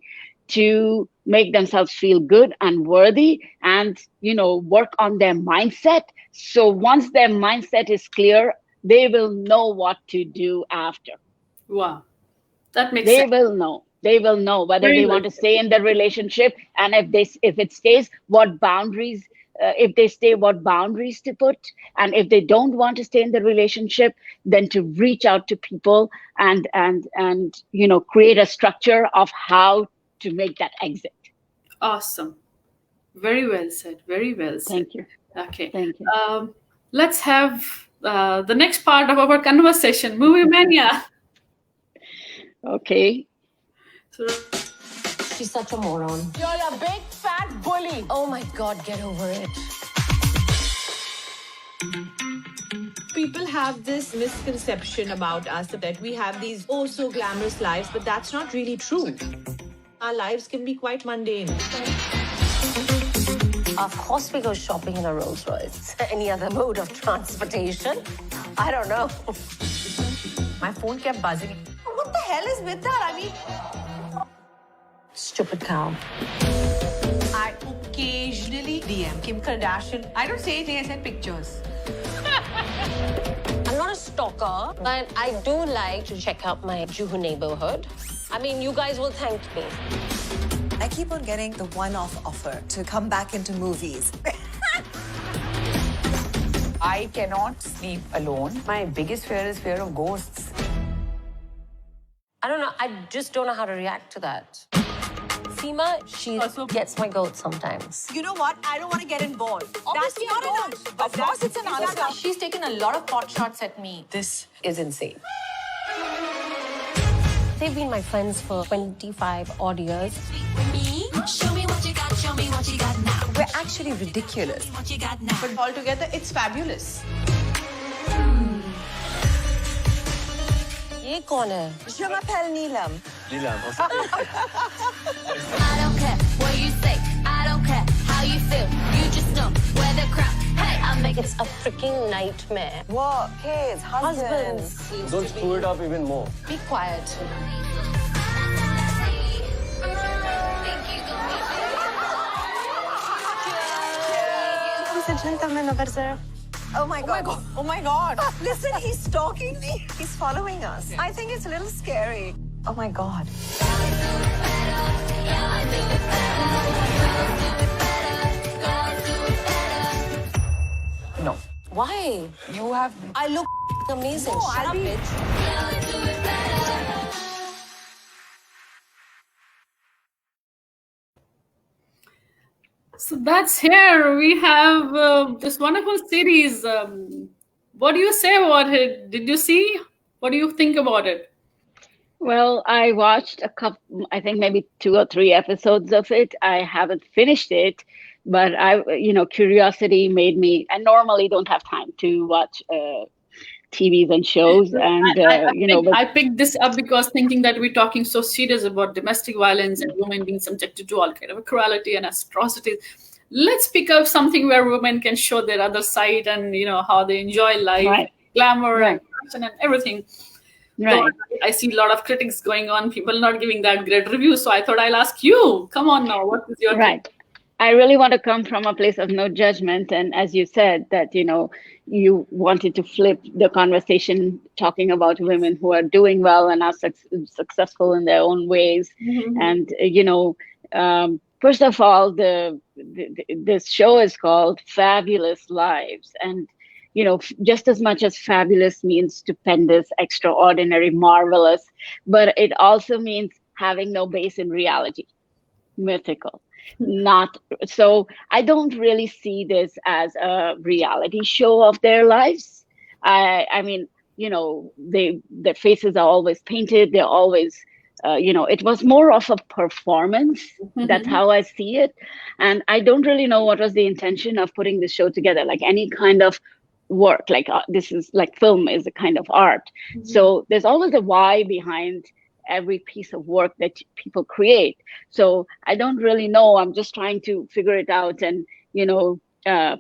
to make themselves feel good and worthy, and work on their mindset. So once their mindset is clear, they will know what to do after. Wow, that makes sense. They will know whether they want to stay in the relationship, and if it stays, what boundaries. If they stay, what boundaries to put, and if they don't want to stay in the relationship, then to reach out to people and create a structure of how to make that exit. Awesome, very well said. Very well said. Thank you. Okay, thank you. Let's have the next part of our conversation, movie mania. Okay. So, she's such a moron. You're a big fat bully. Oh my God, get over it. People have this misconception about us that we have these oh so glamorous lives, but that's not really true. Our lives can be quite mundane. Of course we go shopping in a Rolls Royce. Any other mode of transportation? I don't know. My phone kept buzzing. What the hell is with that? I mean... Stupid cow. I occasionally DM Kim Kardashian. I don't say anything, I send pictures. I'm not a stalker, but I do like to check out my Juhu neighborhood. I mean, you guys will thank me. I keep on getting the one-off offer to come back into movies. I cannot sleep alone. My biggest fear is fear of ghosts. I don't know. I just don't know how to react to that. Seema, she gets my goat sometimes. You know what? I don't want to get involved. Obviously, that's not enough. Of course, it's an answer. She's taken a lot of pot shots at me. This is insane. They've been my friends for 25 odd years. Me? Show me what you got, show me what you got now. We're actually ridiculous. What you got now. But altogether, it's fabulous. ये कौन है? Je m'appelle Neelam. Neelam. I don't care what you say. I don't care how you feel. You just know where the crap. Hey, I make It's a freaking nightmare. What? Kids, husbands. Don't screw it up even more. Be quiet. Oh my god. Oh my god. Listen, he's stalking me. He's following us. I think it's a little scary. Oh my god. No. Why? You have... I look amazing. No, Shut I'll up, be... bitch. So that's here. We have this wonderful series. What do you say about it? Did you see? What do you think about it? Well, I watched a couple, I think maybe 2 or 3 episodes of it. I haven't finished it, but curiosity made me, I normally don't have time to watch TVs and shows. And, I picked this up because thinking that we're talking so serious about domestic violence and women being subjected to all kind of cruelty and atrocities. Let's pick up something where women can show their other side and, how they enjoy life, right. glamour Right. and everything. Right. So I see a lot of critics going on, people not giving that great review. So I thought I'll ask you, come on now, what is your Right. I really want to come from a place of no judgment. And as you said that, you wanted to flip the conversation talking about women who are doing well and are successful in their own ways. Mm-hmm. And, first of all, this show is called Fabulous Lives. And, just as much as fabulous means stupendous, extraordinary, marvelous, but it also means having no base in reality, mythical. Not so. I don't really see this as a reality show of their lives. I mean, their faces are always painted. They're always, it was more of a performance. That's how I see it. And I don't really know what was the intention of putting this show together, like any kind of work, like this is like film is a kind of art. So there's always a why behind every piece of work that people create. So I don't really know. I'm just trying to figure it out. And,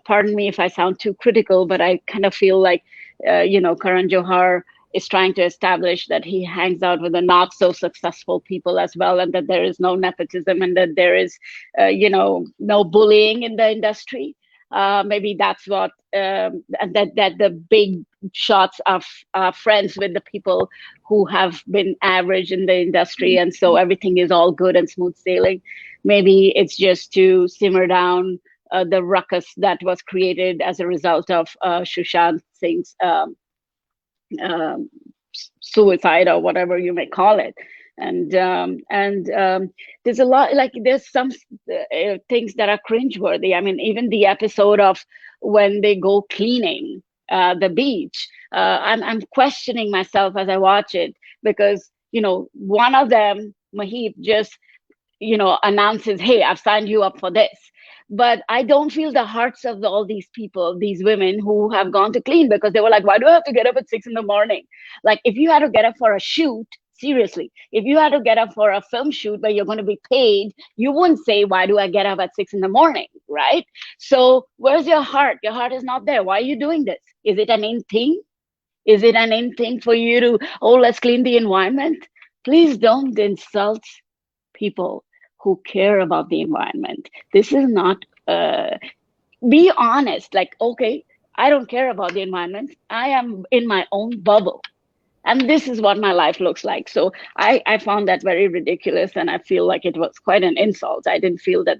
pardon me if I sound too critical, but I kind of feel like, Karan Johar is trying to establish that he hangs out with the not so successful people as well, and that there is no nepotism, and that there is, no bullying in the industry. Maybe that's what, and that the big shots are friends with the people who have been average in the industry, and so everything is all good and smooth sailing. Maybe it's just to simmer down the ruckus that was created as a result of Sushant Singh's suicide, or whatever you may call it. And there's a lot, like there's some things that are cringeworthy. I mean, even the episode of when they go cleaning the beach, I'm questioning myself as I watch it, because one of them, Mahip, just announces, "Hey, I've signed you up for this." But I don't feel the hearts of all these people, these women who have gone to clean, because they were like, "Why do I have to get up at 6 a.m? Like, if you had to get up for a shoot, seriously, if you had to get up for a film shoot where you're going to be paid, you wouldn't say, "Why do I get up at 6 a.m?" Right? So where's your heart? Your heart is not there. Why are you doing this? Is it an in thing? Is it an in thing for you to, let's clean the environment? Please don't insult people who care about the environment. This is not, be honest, like, okay, I don't care about the environment. I am in my own bubble. And this is what my life looks like. So I found that very ridiculous, and I feel like it was quite an insult. I didn't feel that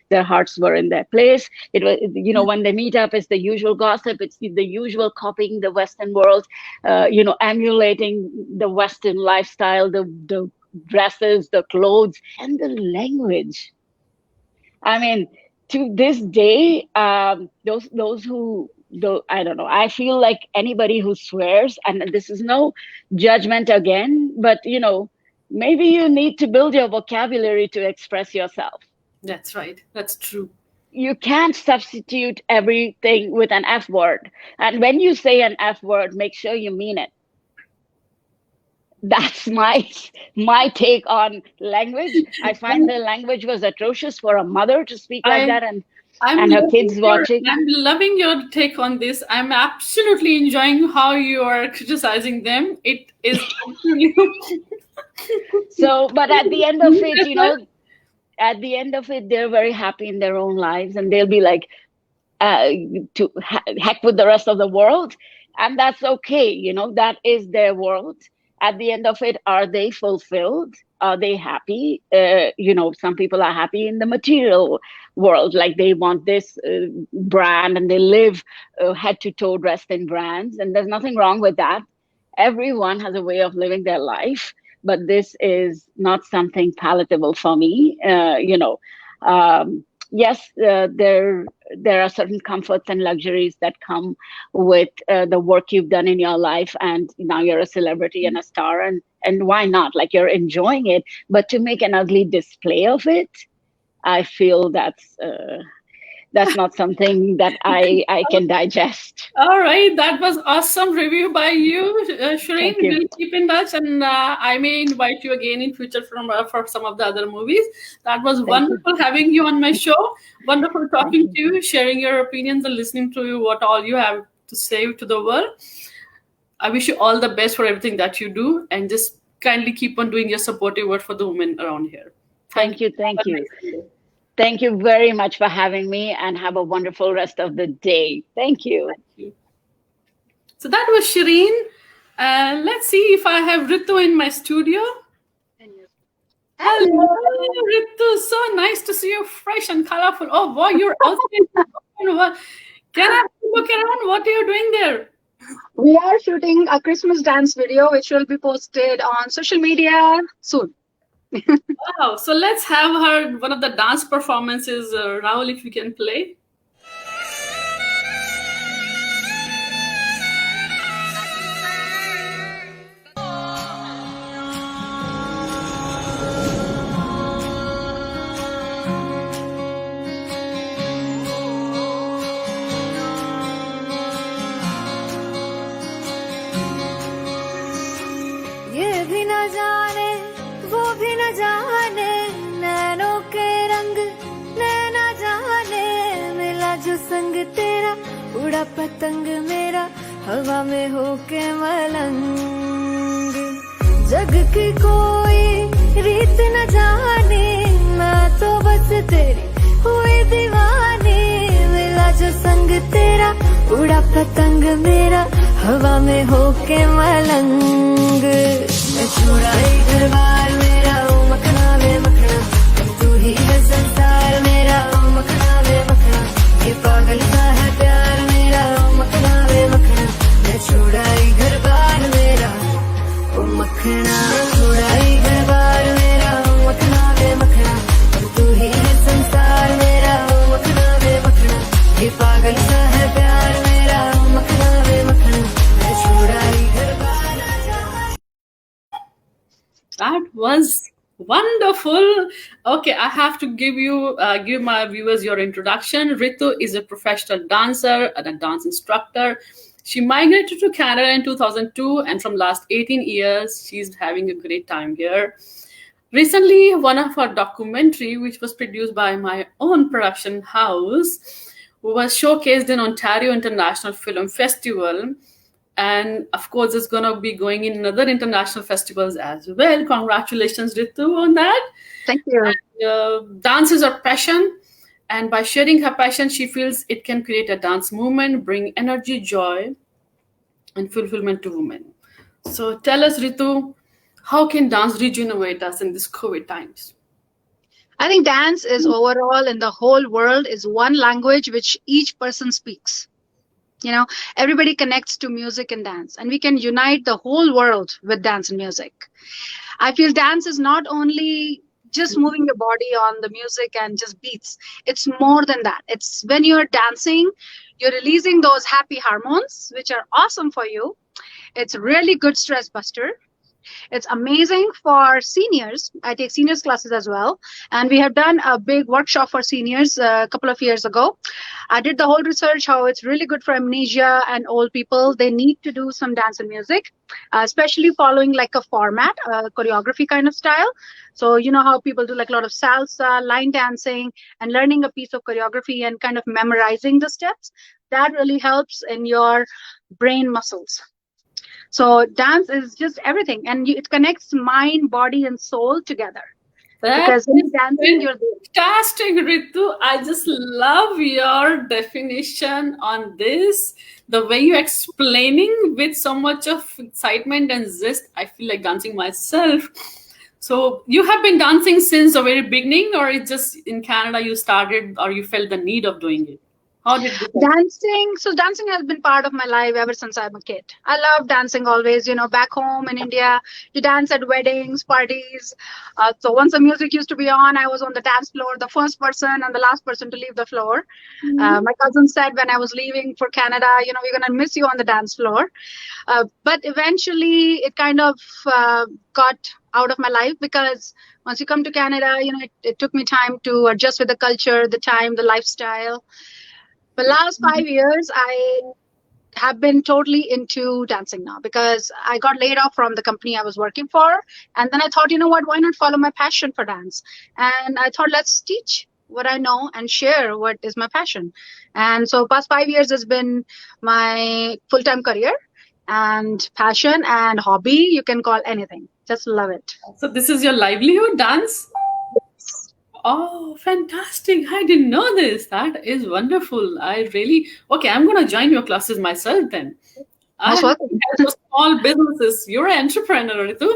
their hearts were in their place. It was, when they meet up, it's the usual gossip. It's the usual copying the Western world, emulating the Western lifestyle, the dresses, the clothes, and the language. I mean, to this day, those who, I don't know, I feel like anybody who swears, and this is no judgment again, but maybe you need to build your vocabulary to express yourself. That's right. That's true. You can't substitute everything with an F word. And when you say an F word, make sure you mean it. That's my take on language. I find the language was atrocious for a mother to speak like that, and her kids watching. I'm loving your take on this. I'm absolutely enjoying how you are criticizing them. It is so, but at the end of it, at the end of it, they're very happy in their own lives, and they'll be like, to heck with the rest of the world, and that's okay. That is their world. At the end of it, are they fulfilled? Are they happy? Some people are happy in the material world, like they want this brand, and they live head to toe dressed in brands, and there's nothing wrong with that. Everyone has a way of living their life, but this is not something palatable for me. Yes, there are certain comforts and luxuries that come with the work you've done in your life, and now you're a celebrity and a star, and why not? Like, you're enjoying it, but to make an ugly display of it, I feel that's not something that I can digest. All right, that was awesome review by you, Shireen. We'll keep in touch, and I may invite you again in future for some of the other movies. That was wonderful having you on my show. Wonderful talking to you, sharing your opinions, and listening to you, what all you have to say to the world. I wish you all the best for everything that you do, and just kindly keep on doing your supportive work for the women around here. Thank you. Thank you very much for having me, and have a wonderful rest of the day. Thank you. So that was Shireen. Let's see if I have Ritu in my studio. Hello, Ritu. So nice to see you fresh and colorful. Oh boy, you're outside. Can I look around? What are you doing there? We are shooting a Christmas dance video, which will be posted on social media soon. Wow. So let's have her one of the dance performances. Rahul, if you can play. तेरा उड़ा पतंग मेरा हवा में होके मलंग जग की कोई रीत न जाने मैं तो बस तेरी हुई दीवानी मिला जो संग तेरा उड़ा पतंग मेरा हवा में होके मलंग मैं छोड़ा घर बार मेरा ओ मखना वे मखना तू ही है संसार मेरा ओ मखना वे मखना ये पागल सा है प्यार मेरा ओ मखना वे मखना मैं छोड़ा घर बार मेरा ओ मखना छोड़ा घर बार मेरा ओ मखना वे मखना तू ही है संसार मेरा ओ मखना वे मखना ये पागल सा है प्यार मेरा ओ मखना वे मखना मैं छोड़ा घर बार That was wonderful. Okay, I have to give my viewers your introduction. Ritu is a professional dancer and a dance instructor. She migrated to Canada in 2002, and from last 18 years, she's having a great time here. Recently, one of her documentary, which was produced by my own production house, was showcased in Ontario International Film Festival. And of course, it's going to be going in other international festivals as well. Congratulations, Ritu, on that. Thank you. And, dance is her passion. And by sharing her passion, she feels it can create a dance movement, bring energy, joy, and fulfillment to women. So tell us, Ritu, how can dance regenerate us in these COVID times? I think dance is overall in the whole world is one language which each person speaks. You know, everybody connects to music and dance, and we can unite the whole world with dance and music. I feel dance is not only just moving your body on the music and just beats. It's more than that. It's when you're dancing, you're releasing those happy hormones, which are awesome for you. It's really good stress buster. It's amazing for seniors. I take seniors classes as well. And we have done a big workshop for seniors a couple of years ago. I did the whole research, how it's really good for amnesia and old people. They need to do some dance and music, especially following like a format, a choreography kind of style. So you know how people do like a lot of salsa, line dancing, and learning a piece of choreography and kind of memorizing the steps. That really helps in your brain muscles. So dance is just everything, and it connects mind, body, and soul together. Because when you're dancing, you're fantastic, Ritu. I just love your definition on this. The way you're explaining with so much of excitement and zest, I feel like dancing myself. So you have been dancing since the very beginning, or it's just in Canada you started, or you felt the need of doing it? How did you dancing? So dancing has been part of my life ever since I'm a kid. I love dancing always. You know, back home in India, you dance at weddings, parties. So once the music used to be on, I was on the dance floor, the first person and the last person to leave the floor. My cousin said when I was leaving for Canada, you know, we're going to miss you on the dance floor. But eventually it kind of got out of my life, because once you come to Canada, you know, it took me time to adjust with the culture, the time, the lifestyle. The last 5 years, I have been totally into dancing now, because I got laid off from the company I was working for. And then I thought, you know what, why not follow my passion for dance? And I thought, let's teach what I know and share what is my passion. And so past 5 years has been my full-time career and passion and hobby. You can call anything. Just love it. So this is your livelihood, dance? Oh, fantastic. I didn't know this. That is wonderful. I'm going to join your classes myself then. I help small businesses. You're an entrepreneur, Ritu.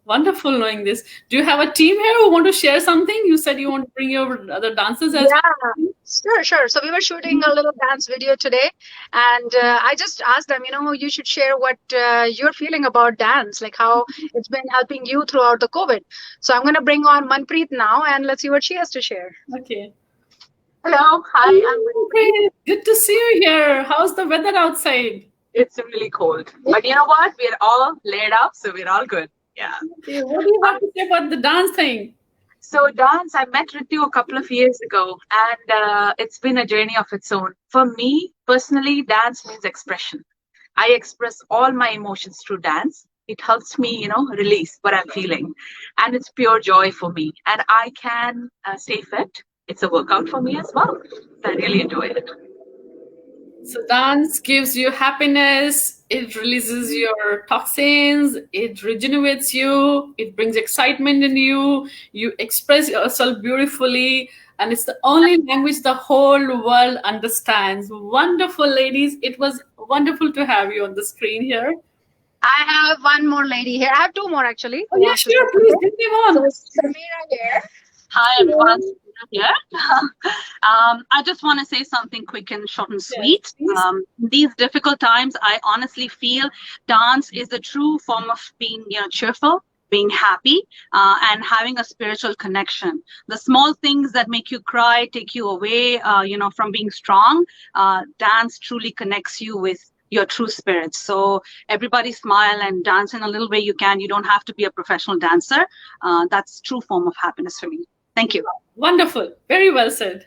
Wonderful knowing this. Do you have a team here who want to share something? You said you want to bring your other dancers as well. Sure. So we were shooting a little dance video today, and I just asked them, you know, you should share what you're feeling about dance, like how it's been helping you throughout the COVID. So I'm going to bring on Manpreet now, and let's see what she has to share. Okay. Hello. Hi. I'm Manpreet. Good to see you here. How's the weather outside? It's really cold. But you know what? We're all laid up, so we're all good. Yeah. Okay. What do you have to say about the dance thing? So dance, I met Ritu a couple of years ago, and it's been a journey of its own. For me, personally, dance means expression. I express all my emotions through dance. It helps me, you know, release what I'm feeling. And it's pure joy for me. And I can stay fit. It's a workout for me as well. So I really enjoy it. So dance gives you happiness, it releases your toxins, it regenerates you, it brings excitement in you, you express yourself beautifully, and it's the only language the whole world understands. Wonderful, ladies. It was wonderful to have you on the screen here. I have one more lady here. I have two more actually. Oh, yeah, sure, please, give me one. So, Samira here. Hi, everyone. Here. I just want to say something quick and short and sweet. In these difficult times, I honestly feel dance is the true form of being, cheerful, being happy, and having a spiritual connection. The small things that make you cry, take you away, from being strong. Dance truly connects you with your true spirit. So everybody smile and dance in a little way you can. You don't have to be a professional dancer. That's true form of happiness for me. Thank you. Wonderful. Very well said.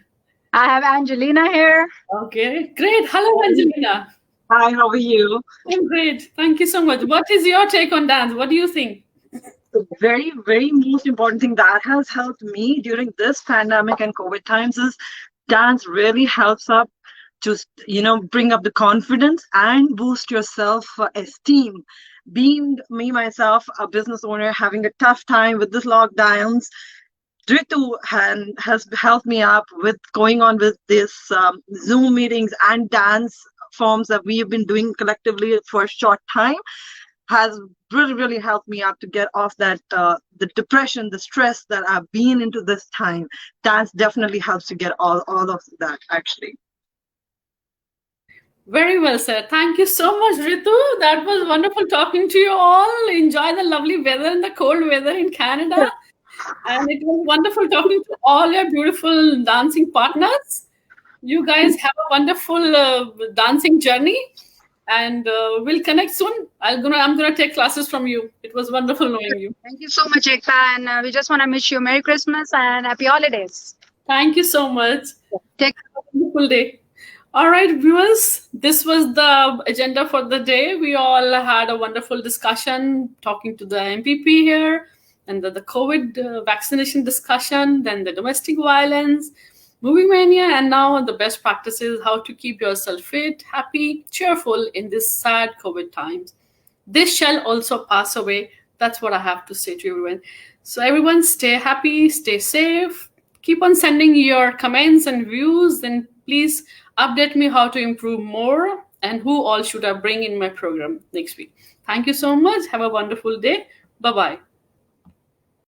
I have Angelina here. Okay, great. Hello, Angelina. Hi, how are you? I'm great. Thank you so much. What is your take on dance? What do you think? The very, very most important thing that has helped me during this pandemic and COVID times is dance really helps up to, bring up the confidence and boost your self-esteem. Being me, myself, a business owner, having a tough time with this lockdowns, Ritu has helped me up with going on with this Zoom meetings and dance forms that we have been doing collectively for a short time, has really, really helped me up to get off that the depression, the stress that I've been into this time. Dance definitely helps to get all of that, actually. Very well said. Thank you so much, Ritu. That was wonderful talking to you all. Enjoy the lovely weather and the cold weather in Canada. And it was wonderful talking to all your beautiful dancing partners. You guys have a wonderful dancing journey, and we'll connect soon. I'm gonna take classes from you. It was wonderful knowing you. Thank you so much, Ekta, and we just want to wish you Merry Christmas and Happy Holidays. Thank you so much. Take a wonderful day. All right, viewers, this was the agenda for the day. We all had a wonderful discussion talking to the MPP here, and the COVID vaccination discussion, then the domestic violence, movie mania, and now the best practices, how to keep yourself fit, happy, cheerful in this sad COVID times. This shall also pass away. That's what I have to say to everyone. So everyone stay happy, stay safe, keep on sending your comments and views, and please update me how to improve more and who all should I bring in my program next week. Thank you so much. Have a wonderful day. Bye-bye.